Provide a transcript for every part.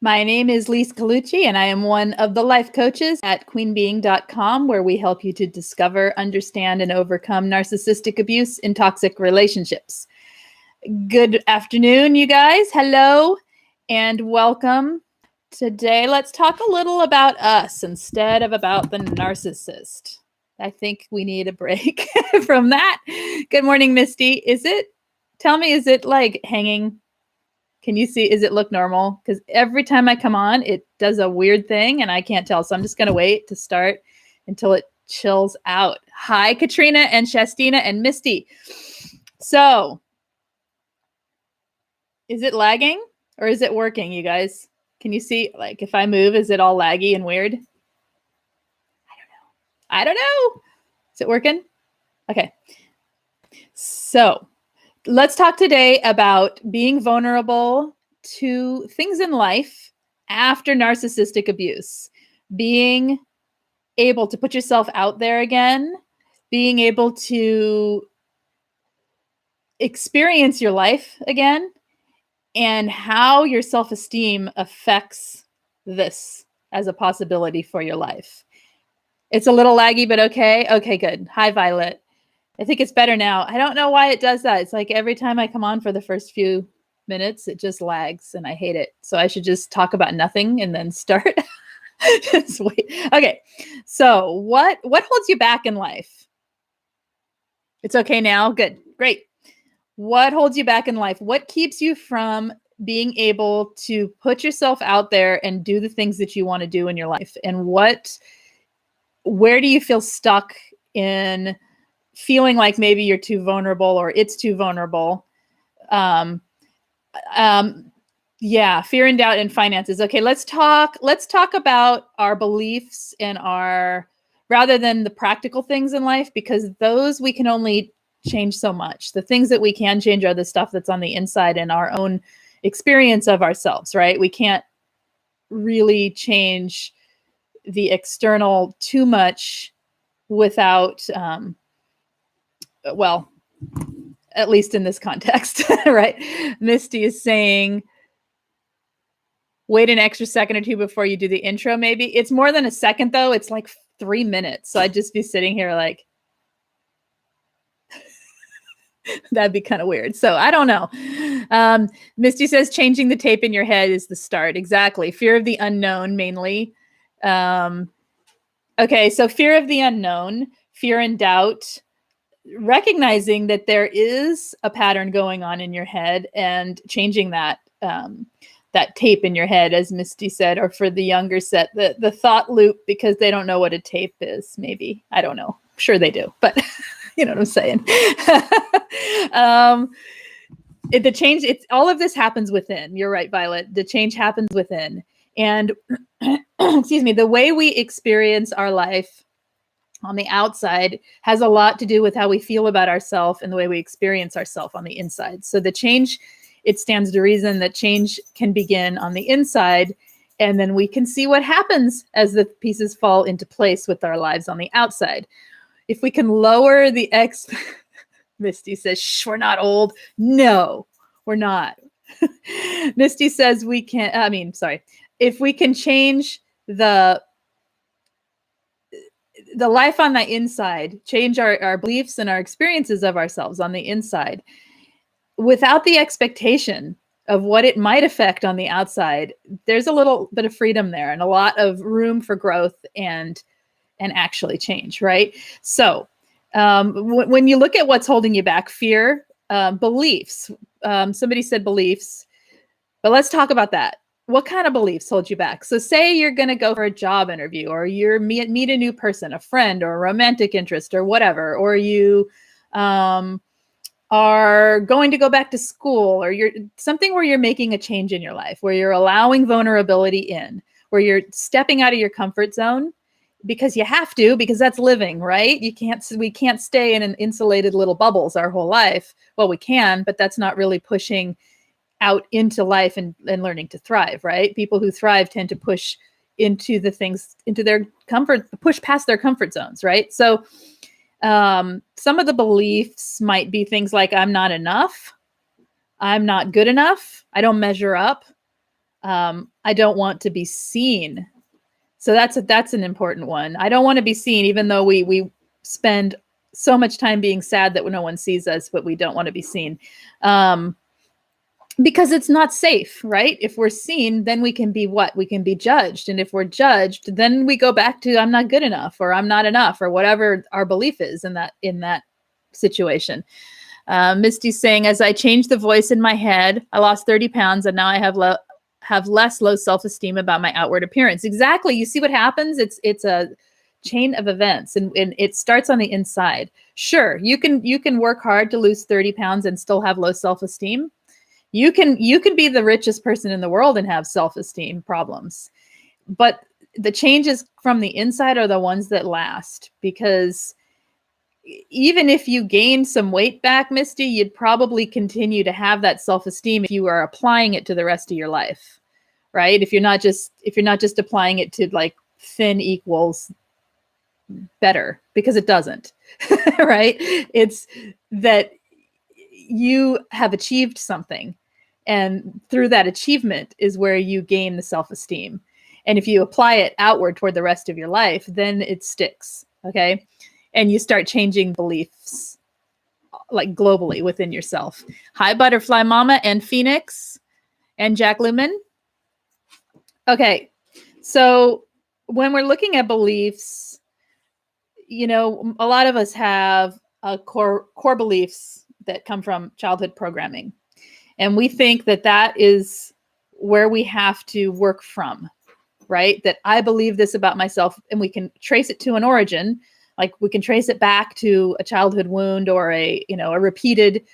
My name is Lise Colucci, and I am one of the life coaches at queenbeing.com, where we help you to discover, understand, and overcome narcissistic abuse in toxic relationships. Good afternoon, you guys. Hello, and welcome. Today, let's talk a little about us instead of about the narcissist. I think we need a break from that. Good morning, Misty. Tell me, is it like hanging? Can you see, is it look normal? Because every time I come on, it does a weird thing and I can't tell. So I'm just going to wait to start until it chills out. Hi, Katrina and Shastina and Misty. So is it lagging or is it working, you guys? Can you see, like, if I move, is it all laggy and weird? I don't know. Is it working? Okay. So let's talk today about being vulnerable to things in life after narcissistic abuse, being able to put yourself out there again, being able to experience your life again, and how your self-esteem affects this as a possibility for your life. It's a little laggy, but okay. Okay, good. Hi, Violet. I think it's better now. I don't know why it does that. It's like every time I come on for the first few minutes, it just lags and I hate it. So I should just talk about nothing and then start. Just wait. Okay. So what holds you back in life? It's okay now? Good. Great. What holds you back in life? What keeps you from being able to put yourself out there and do the things that you want to do in your life? And where do you feel stuck in feeling like maybe you're too vulnerable or it's too vulnerable? Yeah, fear and doubt in finances. Okay, let's talk about our beliefs and rather than the practical things in life, because those we can only change so much. The things that we can change are the stuff that's on the inside and our own experience of ourselves, right? We can't really change the external too much without well, at least in this context, right? Misty is saying, wait an extra second or two before you do the intro, maybe. It's more than a second, though. It's like 3 minutes. So I'd just be sitting here like, that'd be kind of weird. So I don't know. Misty says, changing the tape in your head is the start. Exactly. Fear of the unknown, mainly. Okay, so fear of the unknown, fear and doubt, recognizing that there is a pattern going on in your head and changing that tape in your head, as Misty said, or for the younger set, the thought loop, because they don't know what a tape is. Maybe, I don't know. I'm sure they do, but you know what I'm saying. The change, all of this happens within. You're right, Violet. The change happens within, and excuse me, the way we experience our life on the outside has a lot to do with how we feel about ourselves and the way we experience ourselves on the inside. So the change, it stands to reason that change can begin on the inside, and then we can see what happens as the pieces fall into place with our lives on the outside. If we can lower the Misty says, shh, we're not old. No, we're not. Misty says if we can change the life on the inside, change our beliefs and our experiences of ourselves on the inside, without the expectation of what it might affect on the outside, there's a little bit of freedom there and a lot of room for growth and actually change, right? So when you look at what's holding you back, fear, beliefs, somebody said beliefs, but let's talk about that. What kind of beliefs hold you back? So say you're going to go for a job interview, or you meet a new person, a friend or a romantic interest or whatever, or you are going to go back to school, or you're something where you're making a change in your life, where you're allowing vulnerability in, where you're stepping out of your comfort zone because you have to, because that's living, right? We can't stay in an insulated little bubbles our whole life. Well, we can, but that's not really pushing out into life and learning to thrive, right? People who thrive tend to push into the things, into their comfort, push past their comfort zones, right? So some of the beliefs might be things like, I'm not enough, I'm not good enough, I don't measure up, I don't want to be seen. So that's an important one. I don't want to be seen, even though we spend so much time being sad that no one sees us, but we don't want to be seen. Because it's not safe, right? If we're seen, then we can be what? We can be judged. And if we're judged, then we go back to I'm not good enough, or I'm not enough, or whatever our belief is in that situation. Misty's saying, as I changed the voice in my head, I lost 30 pounds and now I have less low self-esteem about my outward appearance. Exactly. You see what happens? It's a chain of events, and it starts on the inside. Sure, you can work hard to lose 30 pounds and still have low self-esteem. You can be the richest person in the world and have self-esteem problems. But the changes from the inside are the ones that last, because even if you gain some weight back, Misty, you'd probably continue to have that self-esteem if you are applying it to the rest of your life, right? If you're not just applying it to like thin equals better, because it doesn't, right? It's that you have achieved something, and through that achievement is where you gain the self-esteem. And if you apply it outward toward the rest of your life, then it sticks, okay? And you start changing beliefs like globally within yourself. Hi, Butterfly Mama and Phoenix and Jack Lumen. Okay, so when we're looking at beliefs, you know, a lot of us have core beliefs that come from childhood programming. And we think that is where we have to work from, right? That I believe this about myself, and we can trace it to an origin. Like we can trace it back to a childhood wound, or a repeated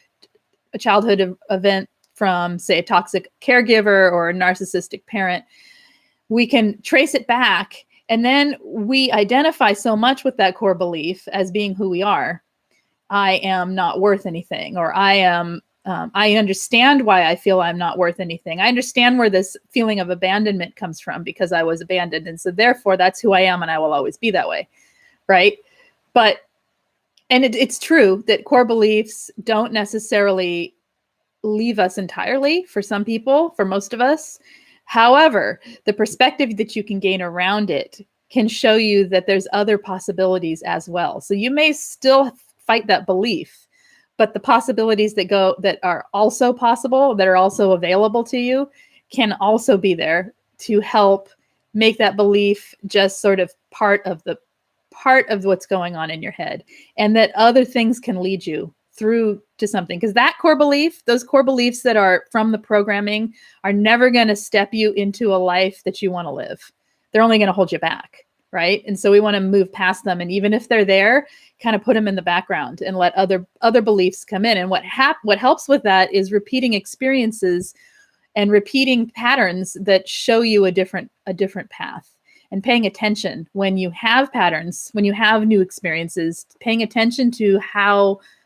childhood event from, say, a toxic caregiver or a narcissistic parent. We can trace it back, and then we identify so much with that core belief as being who we are. I am not worth anything, or I understand why I feel I'm not worth anything. I understand where this feeling of abandonment comes from, because I was abandoned. And so therefore that's who I am, and I will always be that way. Right. But, and it's true that core beliefs don't necessarily leave us entirely for some people, for most of us. However, the perspective that you can gain around it can show you that there's other possibilities as well. So you may still fight that belief, but the possibilities that are also possible, that are also available to you, can also be there to help make that belief just sort of part of what's going on in your head, and that other things can lead you through to something. Because that core belief, those core beliefs that are from the programming, are never going to step you into a life that you want to live. They're only going to hold you back, right? And so we want to move past them, and even if they're there, kind of put them in the background and let other beliefs come in. And what helps with that is repeating experiences and repeating patterns that show you a different path. And paying attention when you have patterns, when you have new experiences, paying attention to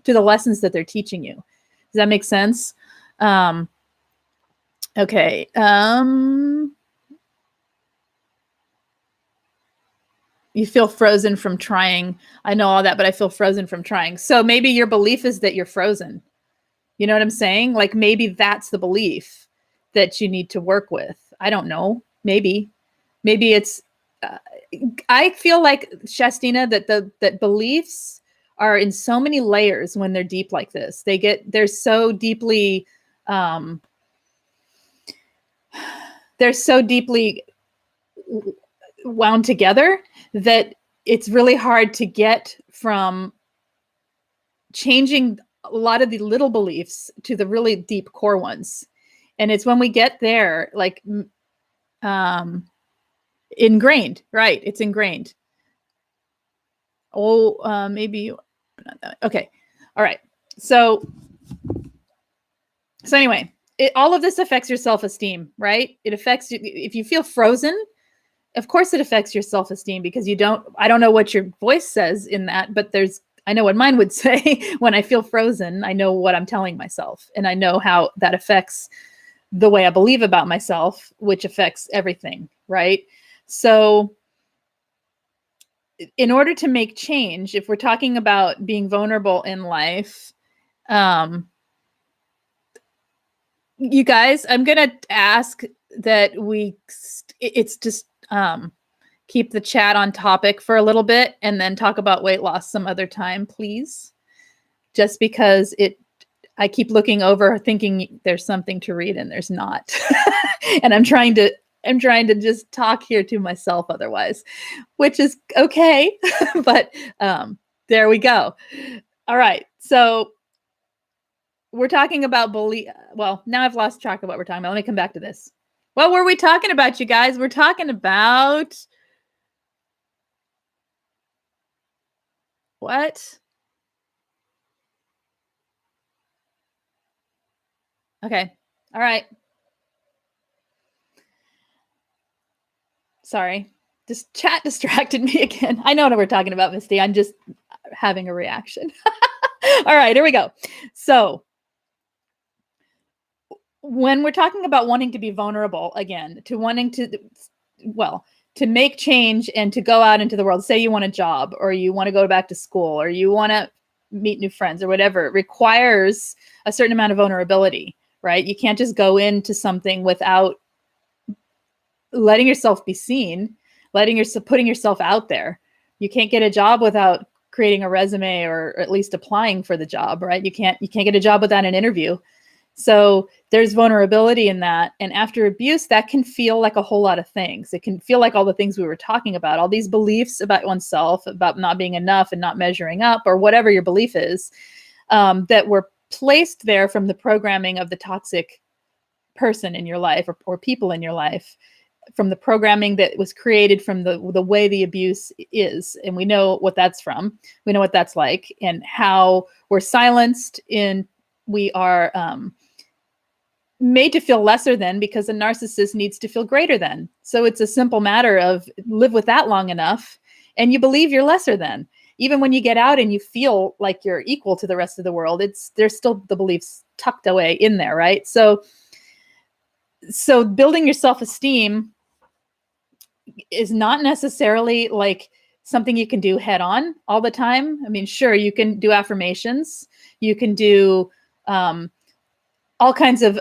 the lessons that they're teaching you. Does that make sense? Okay. You feel frozen from trying. I know all that, but I feel frozen from trying. So maybe your belief is that you're frozen. You know what I'm saying? Like maybe that's the belief that you need to work with. I don't know. Maybe it's, I feel like, Shastina, that beliefs are in so many layers when they're deep like this. They're so deeply wound together that it's really hard to get from changing a lot of the little beliefs to the really deep core ones. And it's when we get there, like, ingrained, right? It's ingrained. Oh, maybe not that. Okay. All right. So anyway, all of this affects your self-esteem, right? It affects you. If you feel frozen, of course it affects your self-esteem, because I don't know what your voice says in that, but I know what mine would say. When I feel frozen, I know what I'm telling myself, and I know how that affects the way I believe about myself, which affects everything, right? So in order to make change, if we're talking about being vulnerable in life, you guys, I'm going to ask that it's just keep the chat on topic for a little bit and then talk about weight loss some other time, please. Just because I keep looking over thinking there's something to read and there's not. And I'm trying to just talk here to myself otherwise, which is okay. But there we go. All right. So we're talking about belief. Well, now I've lost track of what we're talking about. Let me come back to this. What were we talking about, you guys? We're talking about what? Okay. All right. Sorry. Just chat distracted me again. I know what we're talking about, Misty. I'm just having a reaction. All right, here we go. So when we're talking about wanting to be vulnerable again, to wanting to, well, to make change and to go out into the world, say you want a job or you want to go back to school or you want to meet new friends or whatever, it requires a certain amount of vulnerability, right? You can't just go into something without letting yourself be seen, putting yourself out there. You can't get a job without creating a resume or at least applying for the job, right? You can't get a job without an interview. So there's vulnerability in that. And after abuse, that can feel like a whole lot of things. It can feel like all the things we were talking about, all these beliefs about oneself, about not being enough and not measuring up, or whatever your belief is, that were placed there from the programming of the toxic person in your life or people in your life, from the programming that was created from the way the abuse is. And we know what that's from. We know what that's like and how we're silenced we are made to feel lesser than because a narcissist needs to feel greater than. So it's a simple matter of live with that long enough and you believe you're lesser than. Even when you get out and you feel like you're equal to the rest of the world, there's still the beliefs tucked away in there, right? So building your self-esteem is not necessarily like something you can do head on all the time. I mean, sure, you can do affirmations. You can do all kinds of,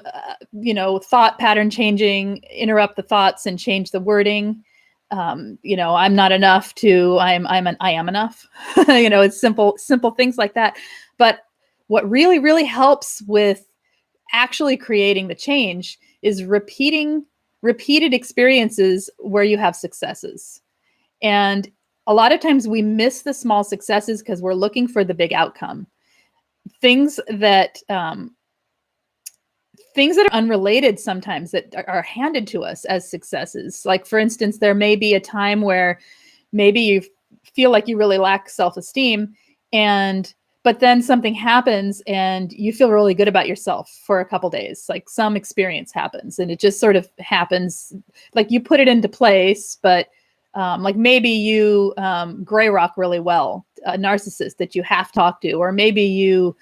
thought pattern changing, interrupt the thoughts and change the wording. I'm not enough to I am enough. It's simple things like that. But what really, really helps with actually creating the change is repeated experiences where you have successes. And a lot of times we miss the small successes because we're looking for the big outcome. Things that are unrelated sometimes that are handed to us as successes. Like, for instance, there may be a time where maybe you feel like you really lack self-esteem, but then something happens and you feel really good about yourself for a couple days. Like some experience happens and it just sort of happens. Like you put it into place, but like maybe you gray rock really well, a narcissist that you half talk to, or maybe you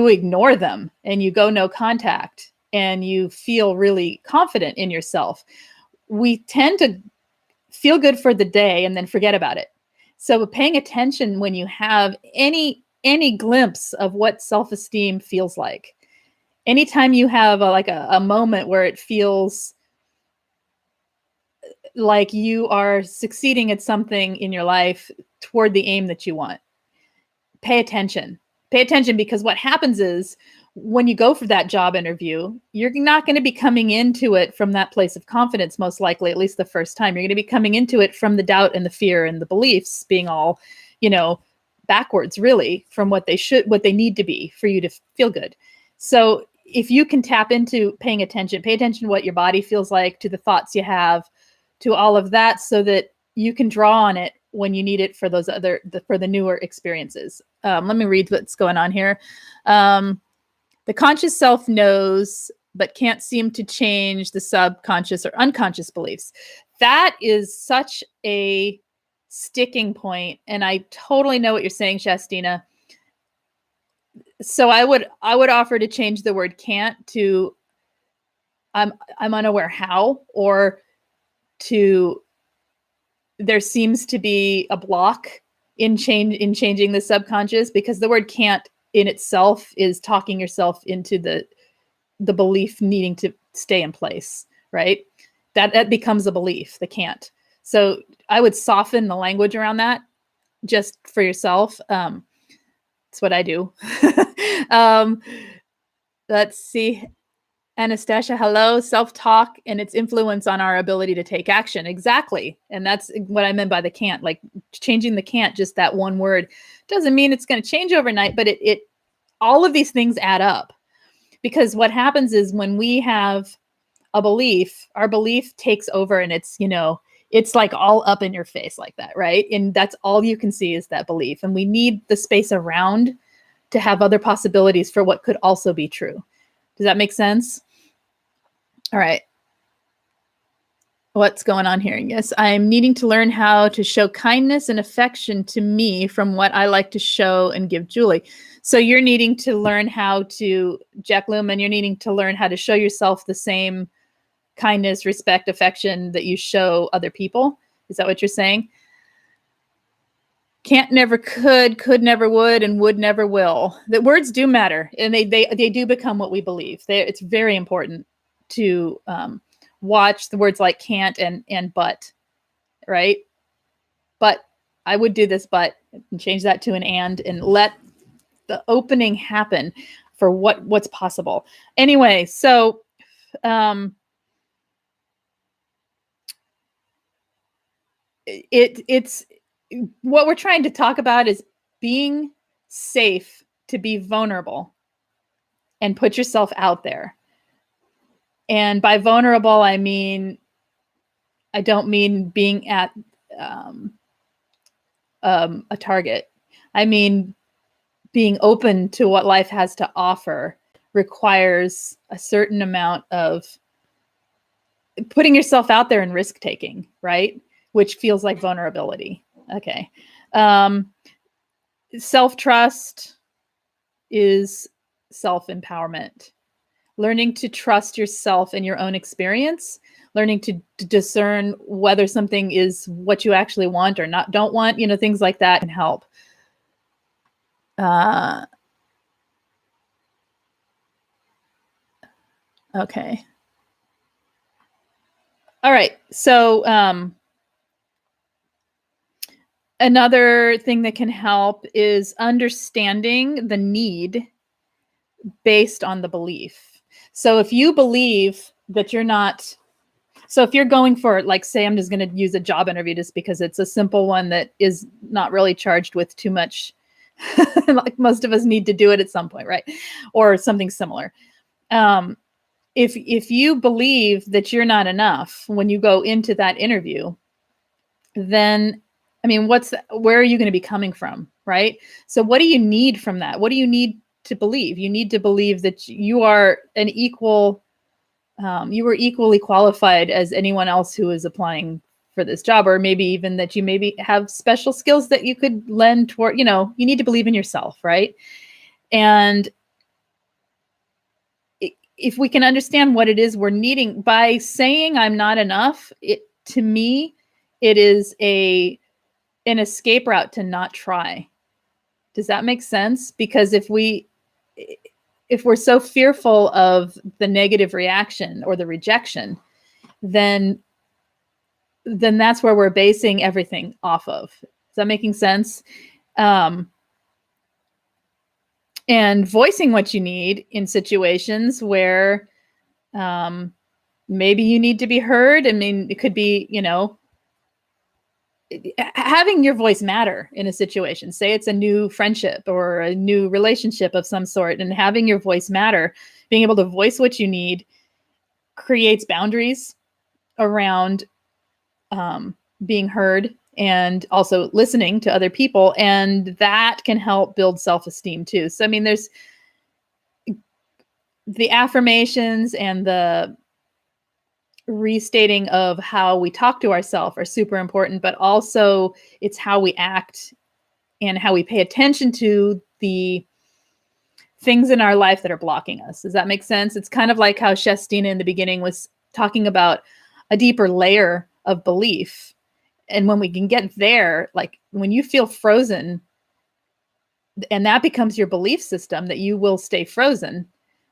ignore them and you go no contact and you feel really confident in yourself. We tend to feel good for the day and then forget about it. So paying attention when you have any glimpse of what self-esteem feels like, anytime you have a moment where it feels like you are succeeding at something in your life toward the aim that you want, pay attention. Pay attention, because what happens is when you go for that job interview, you're not going to be coming into it from that place of confidence, most likely, at least the first time. You're going to be coming into it from the doubt and the fear and the beliefs being all, backwards, really, from what they need to be for you to feel good. So if you can tap into pay attention to what your body feels like, to the thoughts you have, to all of that, so that you can draw on it when you need it for for the newer experiences. Let me read what's going on here. The conscious self knows, but can't seem to change the subconscious or unconscious beliefs. That is such a sticking point. And I totally know what you're saying, Shastina. So I would offer to change the word can't to I'm unaware how, or to there seems to be a block in changing the subconscious, because the word can't in itself is talking yourself into the the belief needing to stay in place, right? That becomes a belief, the can't. So I would soften the language around that just for yourself. That's what I do. um, let's see. Anastasia, hello. Self-talk and its influence on our ability to take action. Exactly. And that's what I meant by the can't. Like changing the can't, just that one word, doesn't mean it's going to change overnight, but it all of these things add up. Because what happens is when we have a belief, our belief takes over, and it's, it's like all up in your face like that, right? And that's all you can see is that belief. And we need the space around to have other possibilities for what could also be true. Does that make sense? All right. What's going on here? Yes, I'm needing to learn how to show kindness and affection to me from what I like to show and give Julie. So you're needing to learn how to, Jack Lumen, you're needing to learn how to show yourself the same kindness, respect, affection that you show other people. Is that what you're saying? Can't never could never would, and would never will. The words do matter, and they do become what we believe. It's very important to watch the words like can't and but, right? But I would do this, but, and change that to an and let the opening happen for what's possible. Anyway, so it's what we're trying to talk about is being safe to be vulnerable and put yourself out there. And by vulnerable, I don't mean being at a target. I mean, being open to what life has to offer requires a certain amount of putting yourself out there and risk taking, right? Which feels like vulnerability. Okay. Self-trust is self-empowerment. Learning to trust yourself and your own experience, learning to discern whether something is what you actually want or don't want, things like that can help. Okay. All right. So, another thing that can help is understanding the need based on the belief. So if you believe that you're not, so if you're going for, like, say, I'm just going to use a job interview just because it's a simple one that is not really charged with too much, like most of us need to do it at some point, right? Or something similar. If you believe that you're not enough when you go into that interview, then, I mean, where are you going to be coming from, right? So what do you need from that? What do you need to believe? You need to believe that you are an equal, you were equally qualified as anyone else who is applying for this job, or maybe even that you maybe have special skills that you could lend toward, you need to believe in yourself, right? And if we can understand what it is we're needing by saying I'm not enough, to me, it is an escape route to not try. Does that make sense? Because if we're so fearful of the negative reaction or the rejection, then that's where we're basing everything off of. Is that making sense? And voicing what you need in situations where maybe you need to be heard. I mean, it could be, having your voice matter in a situation. Say it's a new friendship or a new relationship of some sort, and having your voice matter, being able to voice what you need creates boundaries around being heard and also listening to other people. And that can help build self-esteem too. So, I mean, there's the affirmations and the restating of how we talk to ourselves are super important, but also it's how we act and how we pay attention to the things in our life that are blocking us. Does that make sense? It's kind of like how Shestina in the beginning was talking about a deeper layer of belief. And when we can get there, like when you feel frozen and that becomes your belief system that you will stay frozen,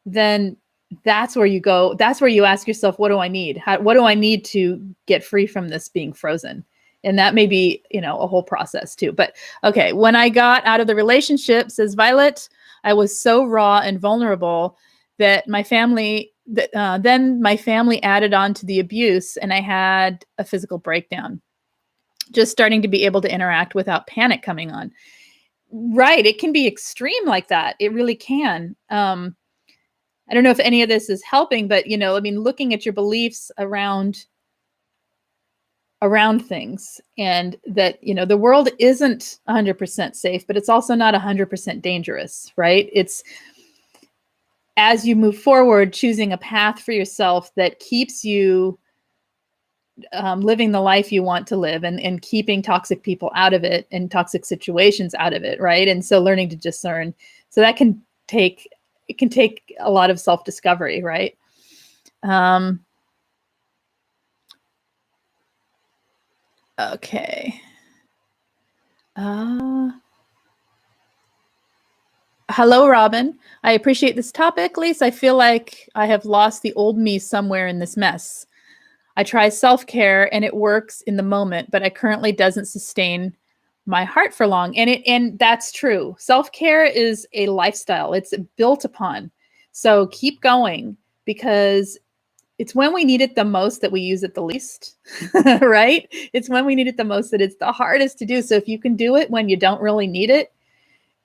then that's where you go. That's where you ask yourself, what do I need? What do I need to get free from this being frozen? And that may be, a whole process too. But okay, when I got out of the relationship, says Violet, I was so raw and vulnerable that then my family added on to the abuse, and I had a physical breakdown, just starting to be able to interact without panic coming on. Right. It can be extreme like that. It really can. I don't know if any of this is helping, but looking at your beliefs around things, and that, the world isn't 100% safe, but it's also not 100% dangerous, right? It's, as you move forward, choosing a path for yourself that keeps you living the life you want to live, and keeping toxic people out of it and toxic situations out of it, right? And so learning to discern. So that can take a lot of self-discovery, right? Okay. Hello, Robin. I appreciate this topic, Lise. I feel like I have lost the old me somewhere in this mess. I try self-care and it works in the moment, but it currently doesn't sustain my heart for long. And that's true. Self-care is a lifestyle. It's built upon. So keep going, because it's when we need it the most that we use it the least, right? It's when we need it the most that it's the hardest to do. So if you can do it when you don't really need it,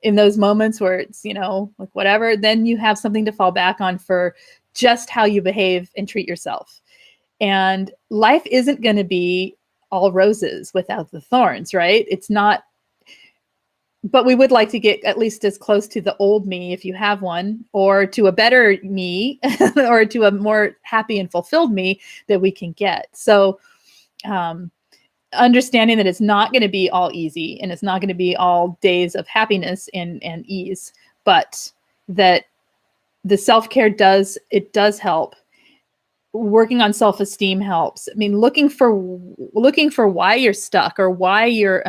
in those moments where it's, like whatever, then you have something to fall back on for just how you behave and treat yourself. And life isn't going to be all roses without the thorns, right? It's not. But we would like to get at least as close to the old me, if you have one, or to a better me, or to a more happy and fulfilled me that we can get. So understanding that it's not going to be all easy, and it's not going to be all days of happiness and ease, but that the self-care does help. Working on self-esteem helps. I mean, looking for why you're stuck, or why you're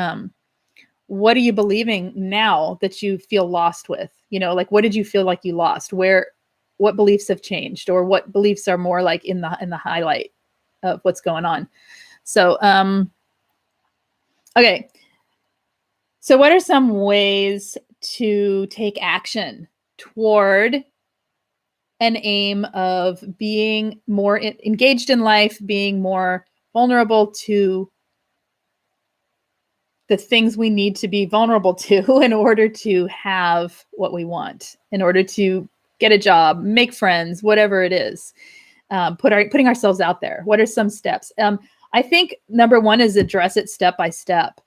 what are you believing now that you feel lost with? Like, what did you feel like you lost? What beliefs have changed, or what beliefs are more like in the highlight of what's going on? So, okay. So what are some ways to take action toward an aim of being more engaged in life, being more vulnerable to the things we need to be vulnerable to in order to have what we want, in order to get a job, make friends, whatever it is, putting ourselves out there? What are some steps? I think number one is address it step by step.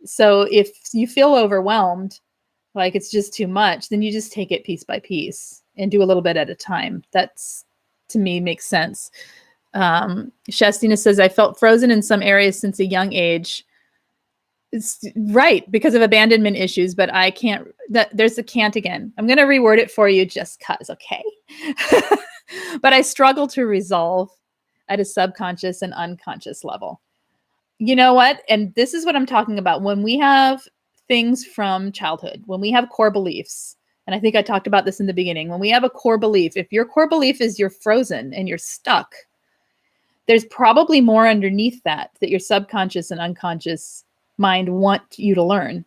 So if you feel overwhelmed, like it's just too much, then you just take it piece by piece and do a little bit at a time. That's, to me, makes sense. Shastina says, I felt frozen in some areas since a young age. It's right, because of abandonment issues, but I can't, there's a can't again. I'm going to reword it for you just cause, okay? But I struggle to resolve at a subconscious and unconscious level. You know what? And this is what I'm talking about. When we have things from childhood, when we have core beliefs, and I think I talked about this in the beginning, when we have a core belief, if your core belief is you're frozen and you're stuck, there's probably more underneath that your subconscious and unconscious mind want you to learn.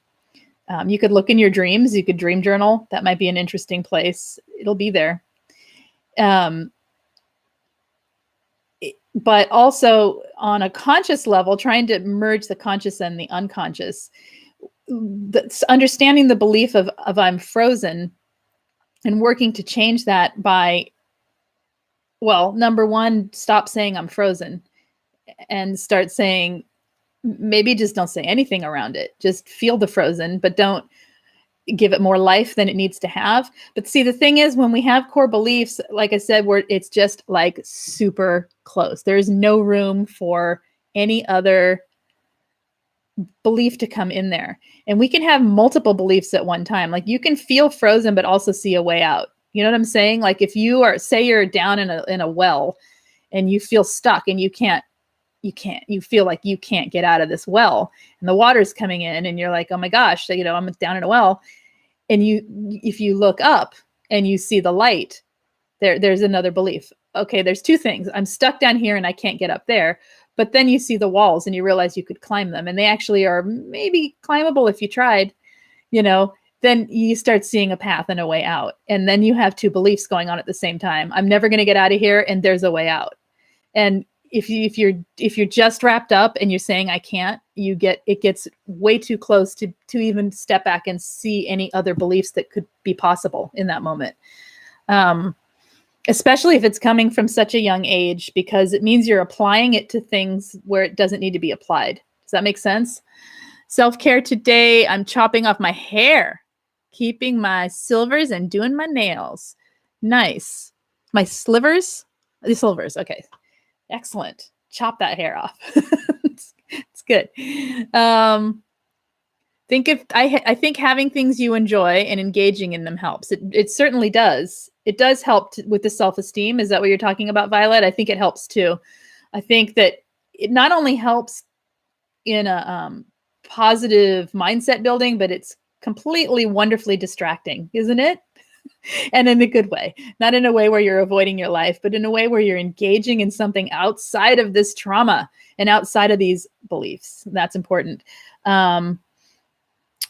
You could look in your dreams. You could dream journal. That might be an interesting place. It'll be there. But also on a conscious level, trying to merge the conscious and the unconscious, understanding the belief of I'm frozen, and working to change that by, well, number one, stop saying I'm frozen and start saying, maybe just don't say anything around it. Just feel the frozen, but don't give it more life than it needs to have. But see, the thing is, when we have core beliefs, like I said, it's just like super close. There's no room for any other belief to come in there. And we can have multiple beliefs at one time. Like, you can feel frozen, but also see a way out. You know what I'm saying? Like, if you are, say you're down in a well and you feel stuck and you feel like you can't get out of this well, and the water's coming in, and you're like, oh my gosh, I'm down in a well. And if you look up and you see the light, There's another belief. Okay, there's two things. I'm stuck down here and I can't get up there. But then you see the walls and you realize you could climb them, and they actually are maybe climbable if you tried, then you start seeing a path and a way out. And then you have two beliefs going on at the same time. I'm never going to get out of here, and there's a way out. And if you're just wrapped up and you're saying I can't, it gets way too close to even step back and see any other beliefs that could be possible in that moment. Especially if it's coming from such a young age, because it means you're applying it to things where it doesn't need to be applied. Does that make sense? Self-care today, I'm chopping off my hair, keeping my silvers, and doing my nails. Nice. My slivers? The silvers. Okay. Excellent. Chop that hair off. It's good. I think having things you enjoy and engaging in them helps. It certainly does. It does help with the self-esteem. Is that what you're talking about, Violet? I think it helps too. I think that it not only helps in a positive mindset building, but it's completely wonderfully distracting, isn't it? And in a good way, not in a way where you're avoiding your life, but in a way where you're engaging in something outside of this trauma and outside of these beliefs. That's important.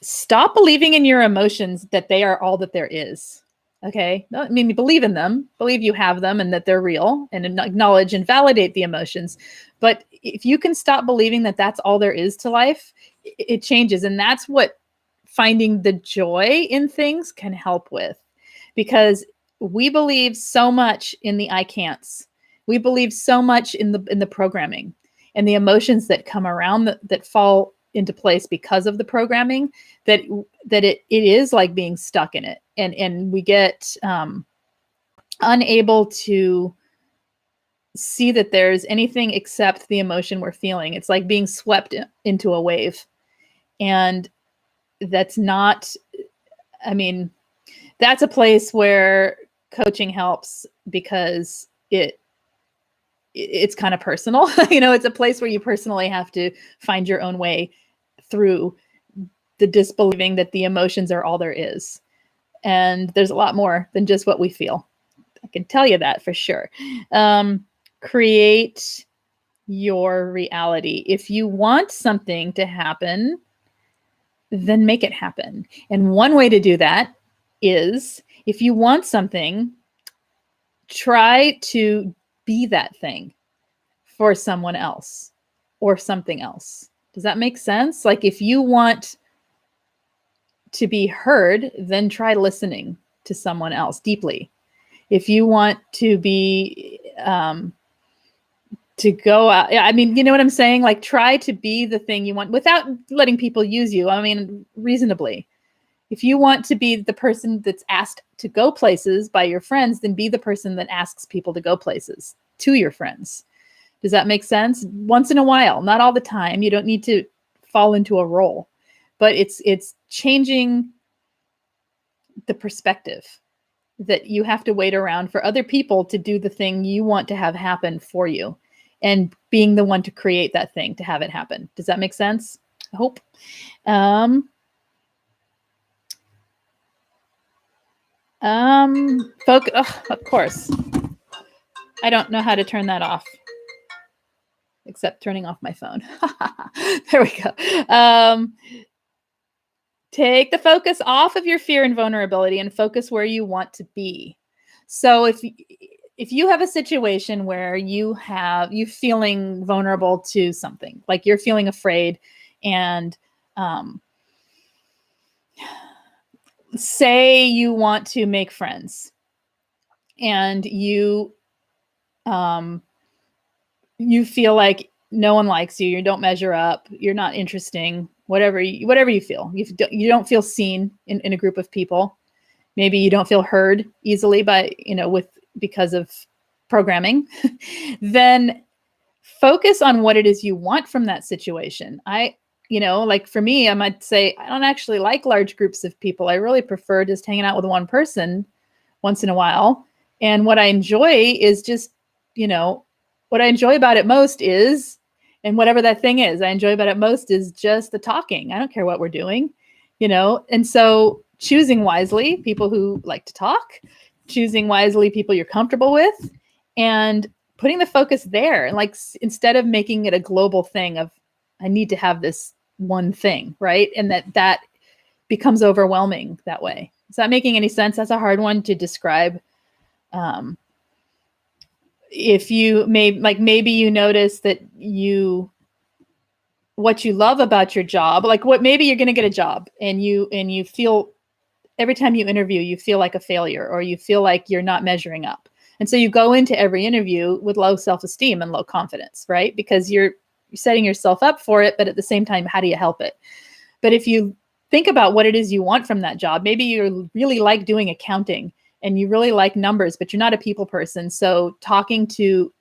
Stop believing in your emotions that they are all that there is. Okay. I mean, believe in them, believe you have them and that they're real, and acknowledge and validate the emotions. But if you can stop believing that that's all there is to life, it changes. And that's what finding the joy in things can help with, because we believe so much in the I can'ts. We believe so much in the programming and the emotions that come around that fall into place because of the programming, that it is like being stuck in it. And we get unable to see that there's anything except the emotion we're feeling. It's like being swept into a wave. And that's not, that's a place where coaching helps, because it's kind of personal. It's a place where you personally have to find your own way through the disbelieving that the emotions are all there is. And there's a lot more than just what we feel. I can tell you that for sure. Create your reality. If you want something to happen, then make it happen. And one way to do that is, if you want something, try to be that thing for someone else or something else. Does that make sense? Like, if you want to be heard, then try listening to someone else deeply. If you want to be, to go out, you know what I'm saying? Like, try to be the thing you want without letting people use you. Reasonably. If you want to be the person that's asked to go places by your friends, then be the person that asks people to go places to your friends. Does that make sense? Once in a while, not all the time. You don't need to fall into a role, but it's changing the perspective that you have to wait around for other people to do the thing you want to have happen for you, and being the one to create that thing to have it happen. Does that make sense? I hope. Focus. Oh, of course. I don't know how to turn that off, except turning off my phone. There we go. Take the focus off of your fear and vulnerability and focus where you want to be. So if you have a situation where you feeling vulnerable to something, like you're feeling afraid, and say you want to make friends, and you feel like no one likes you, you don't measure up, you're not interesting, whatever you feel, you don't feel seen in a group of people. Maybe you don't feel heard easily because of programming. Then focus on what it is you want from that situation. Like for me, I might say, I don't actually like large groups of people. I really prefer just hanging out with one person once in a while. And what I enjoy is just, what I enjoy about it most is, and whatever that thing is, I enjoy about it most is just the talking. I don't care what we're doing, and so choosing wisely people who like to talk, choosing wisely people you're comfortable with, and putting the focus there. And like, instead of making it a global thing of, I need to have this one thing, right? And that becomes overwhelming that way. Is that making any sense? That's a hard one to describe. If you maybe you notice that what you love about your job, like maybe you're going to get a job and you feel every time you interview, you feel like a failure, or you feel like you're not measuring up. And so you go into every interview with low self-esteem and low confidence, right? Because you're setting yourself up for it, but at the same time, how do you help it? But if you think about what it is you want from that job, maybe you really like doing accounting and you really like numbers, but you're not a people person. So talking to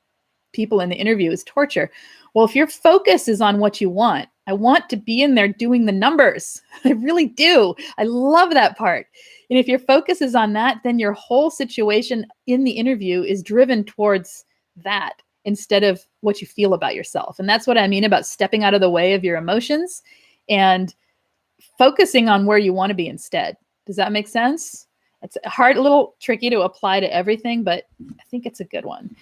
people in the interview is torture. Well, if your focus is on what you want, I want to be in there doing the numbers. I really do. I love that part. And if your focus is on that, then your whole situation in the interview is driven towards that instead of what you feel about yourself. And that's what I mean about stepping out of the way of your emotions and focusing on where you want to be instead. Does that make sense? It's hard, a little tricky to apply to everything, but I think it's a good one.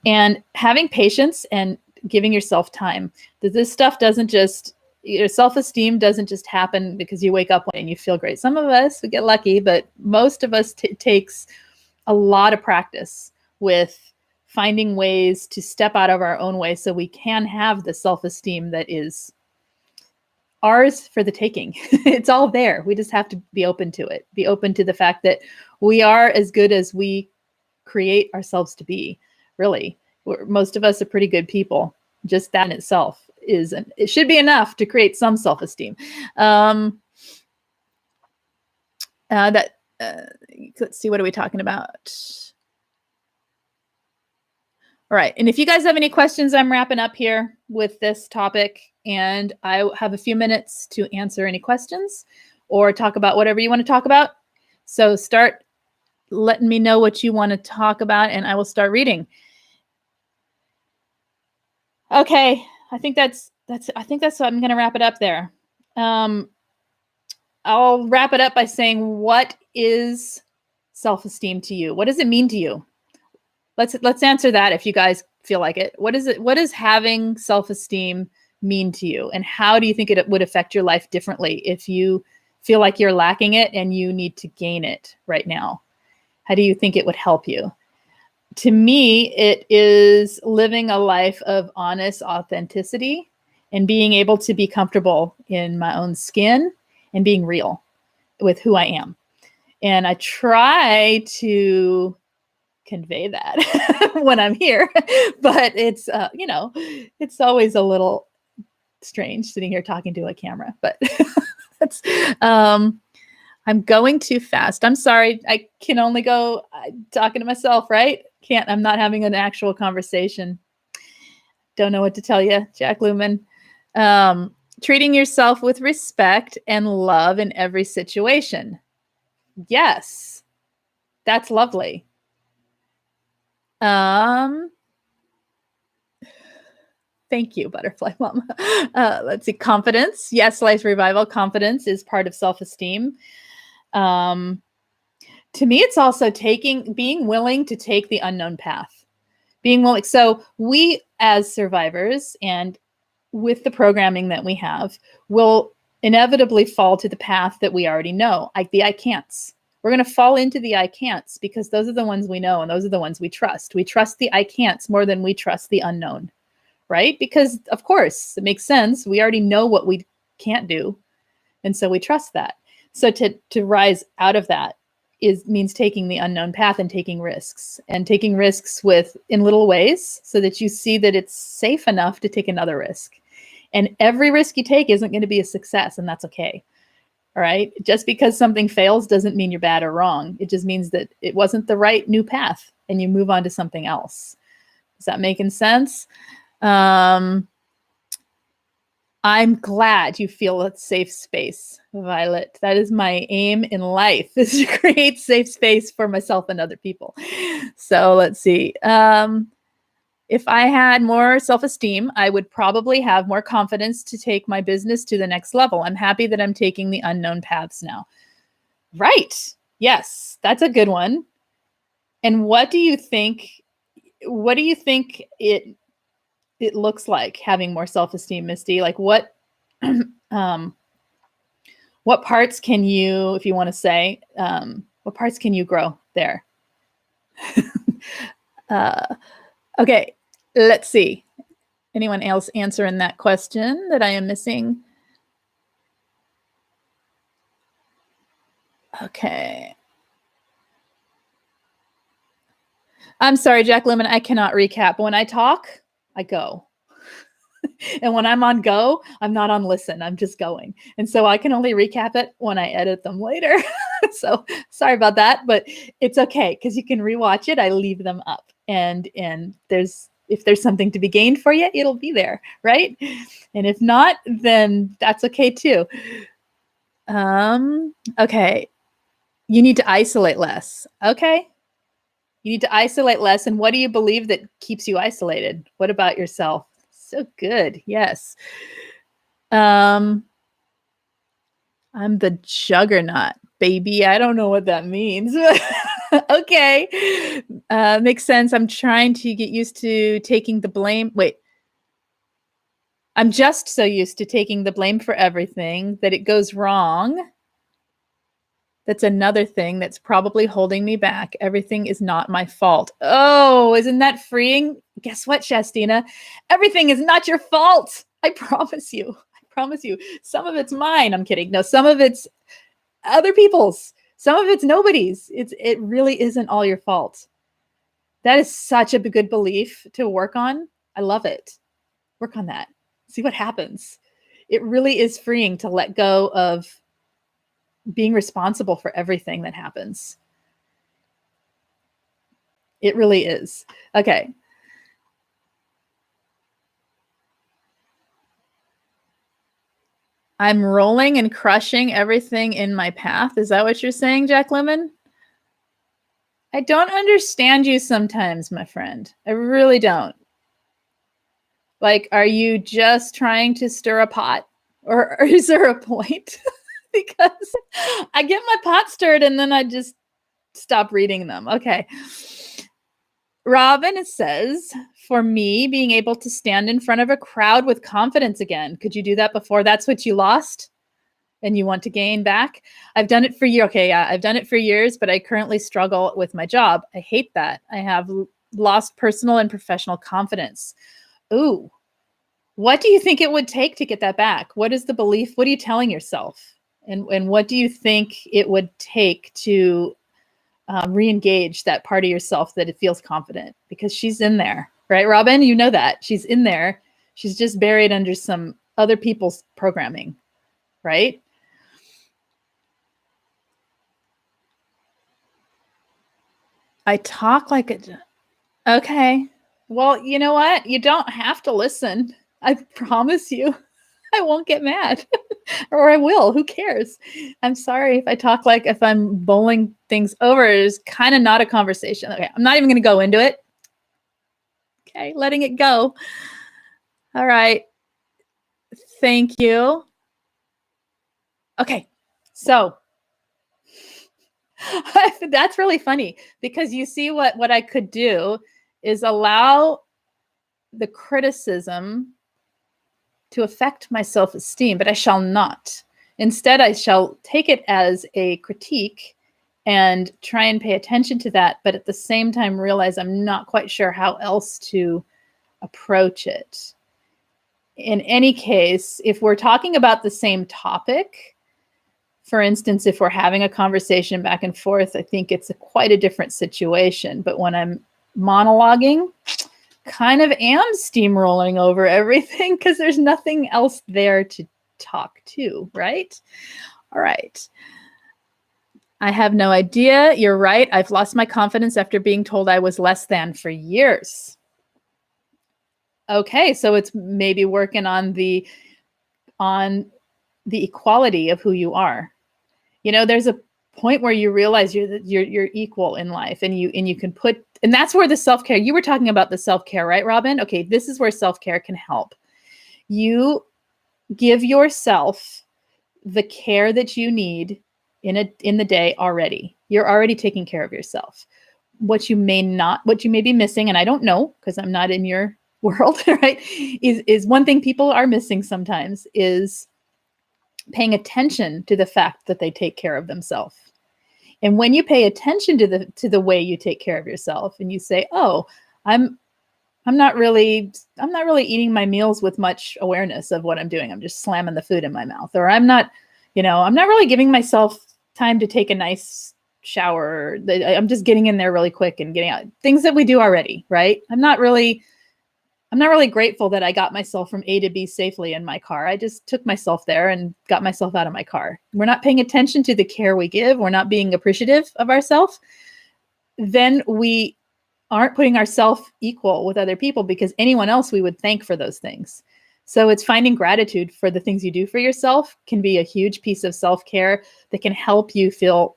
And having patience and giving yourself time. This stuff doesn't just, your self-esteem doesn't just happen because you wake up and you feel great. Some of us, we get lucky, but most of us takes a lot of practice with finding ways to step out of our own way so we can have the self-esteem that is ours for the taking. It's all there. We just have to be open to it. Be open to the fact that we are as good as we create ourselves to be. Really, most of us are pretty good people. Just that in itself it should be enough to create some self-esteem. Let's see, what are we talking about? All right. And if you guys have any questions, I'm wrapping up here with this topic, and I have a few minutes to answer any questions or talk about whatever you want to talk about. So start letting me know what you want to talk about, and I will start reading. Okay. I think that's what I'm going to wrap it up there. I'll wrap it up by saying, what is self-esteem to you? What does it mean to you? Let's answer that if you guys feel like it. What does having self-esteem mean to you? And how do you think it would affect your life differently if you feel like you're lacking it and you need to gain it right now? How do you think it would help you? To me, it is living a life of honest authenticity and being able to be comfortable in my own skin and being real with who I am. And I try to convey that when I'm here, but it's, it's always a little strange sitting here talking to a camera, but that's, I'm going too fast. I'm sorry. I can only go talking to myself, right? I'm not having an actual conversation. Don't know what to tell you, Jack Lumen. Treating yourself with respect and love in every situation. Yes, that's lovely. Thank you, Butterfly Mama. Let's see. Confidence. Yes, Life Revival. Confidence is part of self-esteem. To me, it's also being willing to take the unknown path. Being willing. So we, as survivors, and with the programming that we have, will inevitably fall to the path that we already know, like the I can'ts. We're going to fall into the I can'ts because those are the ones we know and those are the ones we trust. We trust the I can'ts more than we trust the unknown, right? Because, of course, it makes sense. We already know what we can't do, and so we trust that. So to rise out of that means taking the unknown path and taking risks in little ways so that you see that it's safe enough to take another risk. And every risk you take isn't going to be a success, and that's okay. All right. Just because something fails doesn't mean you're bad or wrong. It just means that it wasn't the right new path and you move on to something else. Is that making sense? I'm glad you feel a safe space, Violet. That is my aim in life, is to create safe space for myself and other people. So let's see. If I had more self-esteem, I would probably have more confidence to take my business to the next level. I'm happy that I'm taking the unknown paths now. Right. Yes, that's a good one. And what do you think it looks like having more self-esteem, Misty? Like um, what parts can you, if you want to say, what parts can you grow there? Okay, let's see. Anyone else answering that question that I am missing? Okay. I'm sorry, Jack Lemon, I cannot recap. When I talk, I go. And when I'm on go, I'm not on listen. I'm just going. And so I can only recap it when I edit them later. So sorry about that, but it's okay because you can rewatch it. I leave them up. And if there's something to be gained for you, it'll be there, right? And if not, then that's okay too. Okay. You need to isolate less. Okay. You need to isolate less. And what do you believe that keeps you isolated? What about yourself? So good. Yes. I'm the juggernaut, baby. I don't know what that means. Okay. Makes sense. I'm trying to get used to taking the blame. Wait. I'm just so used to taking the blame for everything that it goes wrong. That's another thing that's probably holding me back. Everything is not my fault. Oh, isn't that freeing? Guess what, Shastina? Everything is not your fault. I promise you. I promise you. Some of it's mine. I'm kidding. No, some of it's other people's. Some of it's nobody's. It really isn't all your fault. That is such a good belief to work on. I love it. Work on that. See what happens. It really is freeing to let go of being responsible for everything that happens. It really is. Okay. I'm rolling and crushing everything in my path. Is that what you're saying, Jack Lemon? I don't understand you sometimes, my friend. I really don't. Like, are you just trying to stir a pot? Or is there a point? Because I get my pot stirred and then I just stop reading them. Okay. Robin says, for me, being able to stand in front of a crowd with confidence again. Could you do that before? That's what you lost and you want to gain back? I've done it for years. Okay, yeah, I've done it for years, but I currently struggle with my job. I hate that. I have lost personal and professional confidence. Ooh, what do you think it would take to get that back? What is the belief? What are you telling yourself? And what do you think it would take to re-engage that part of yourself that it feels confident? Because she's in there, right, Robin? You know that. She's in there. She's just buried under some other people's programming, right? I talk like a... Okay. Well, you know what? You don't have to listen. I promise you. I won't get mad. Or I will. Who cares? I'm sorry if I'm bowling things over. It's kind of not a conversation. Okay, I'm not even going to go into it. Okay, letting it go. All right. Thank you. Okay, so that's really funny because you see what I could do is allow the criticism to affect my self-esteem, but I shall not. Instead, I shall take it as a critique and try and pay attention to that, but at the same time realize I'm not quite sure how else to approach it. In any case, if we're talking about the same topic, for instance, if we're having a conversation back and forth, I think it's quite a different situation. But when I'm monologuing, kind of am steamrolling over everything because there's nothing else there to talk to, right? All right. I have no idea. You're right. I've lost my confidence after being told I was less than for years. Okay, so it's maybe working on the equality of who you are. You know, there's a point where you realize you're equal in life, and you can put, and that's where the self-care, you were talking about the self-care, right, Robin? Okay, this is where self-care can help. You give yourself the care that you need in the day already. You're already taking care of yourself. what you may be missing, and I don't know because I'm not in your world, right? Is one thing people are missing sometimes is paying attention to the fact that they take care of themselves. And when you pay attention to the way you take care of yourself, and you say, "Oh, I'm not really eating my meals with much awareness of what I'm doing. I'm just slamming the food in my mouth," or I'm not really giving myself time to take a nice shower. I'm just getting in there really quick and getting out. Things that we do already, right? I'm not really grateful that I got myself from A to B safely in my car. I just took myself there and got myself out of my car. We're not paying attention to the care we give. We're not being appreciative of ourselves. Then we aren't putting ourselves equal with other people, because anyone else we would thank for those things. So it's finding gratitude for the things you do for yourself can be a huge piece of self-care that can help you feel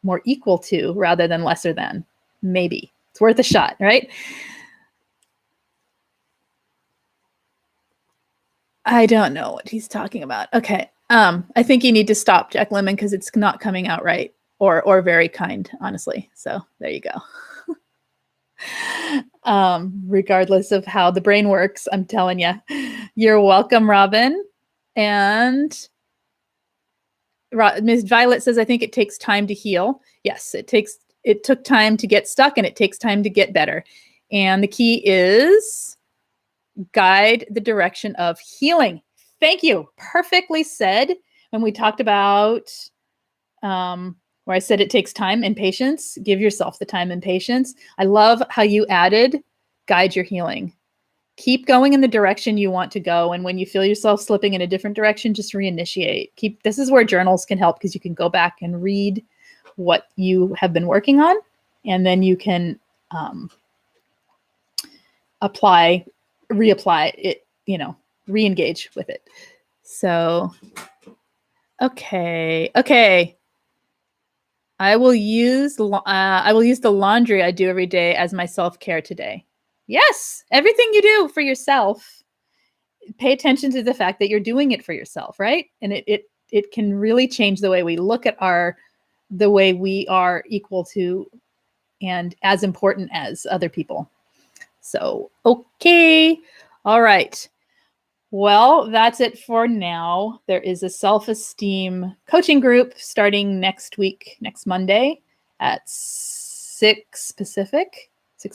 more equal to rather than lesser than. Maybe it's worth a shot, right? I don't know what he's talking about. Okay. I think you need to stop, Jack Lemmon, because it's not coming out right or very kind, honestly. So there you go. Regardless of how the brain works, I'm telling you. You're welcome, Robin. And Ms. Violet says, I think it takes time to heal. Yes, it took time to get stuck, and it takes time to get better. And the key is guide the direction of healing. Thank you. Perfectly said. When we talked about where I said it takes time and patience, give yourself the time and patience. I love how you added guide your healing. Keep going in the direction you want to go. And when you feel yourself slipping in a different direction, just reinitiate. This is where journals can help, because you can go back and read what you have been working on, and then you can reapply it, re-engage with it. So, okay. I will use the laundry I do every day as my self-care today. Yes, everything you do for yourself, pay attention to the fact that you're doing it for yourself, right? And it can really change the way we look at the way we are equal to and as important as other people. So, okay. All right. Well, that's it for now. There is a self-esteem coaching group starting next Monday at 6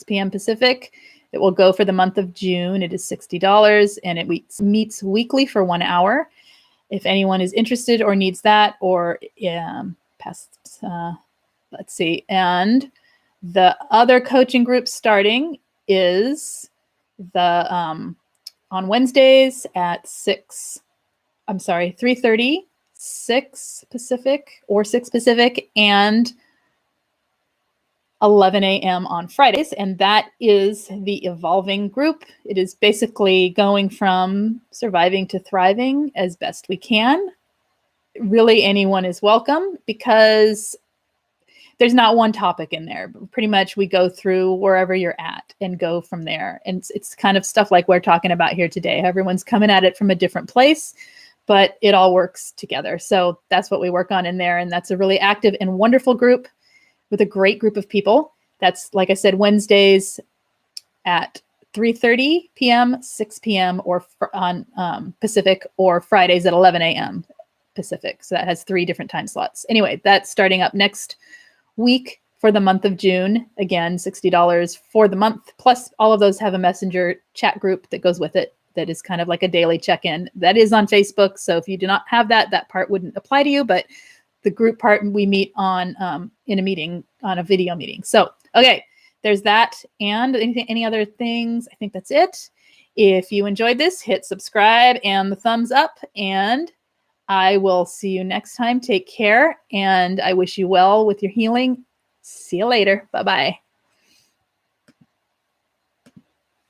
p.m. Pacific. It will go for the month of June. It is $60, and it meets weekly for 1 hour. If anyone is interested or needs that, or let's see. And the other coaching group starting is on Wednesdays at 3:30, 6 Pacific, and 11 a.m. on Fridays. And that is the evolving group. It is basically going from surviving to thriving as best we can. Really, anyone is welcome, because there's not one topic in there. Pretty much we go through wherever you're at and go from there. And it's kind of stuff like we're talking about here today. Everyone's coming at it from a different place, but it all works together. So that's what we work on in there. And that's a really active and wonderful group with a great group of people. That's, like I said, Wednesdays at 3:30 p.m., 6 p.m. or on Pacific, or Fridays at 11 a.m. Pacific. So that has 3 different time slots. Anyway, that's starting up next week for the month of June. Again, $60 for the month. Plus, all of those have a messenger chat group that goes with it that is kind of like a daily check-in. That is on Facebook. So if you do not have that part wouldn't apply to you. But the group part, we meet on in a meeting, on a video meeting. So, okay, there's that. And any other things? I think that's it. If you enjoyed this, hit subscribe and the thumbs up, and I will see you next time. Take care, and I wish you well with your healing. See you later. Bye-bye.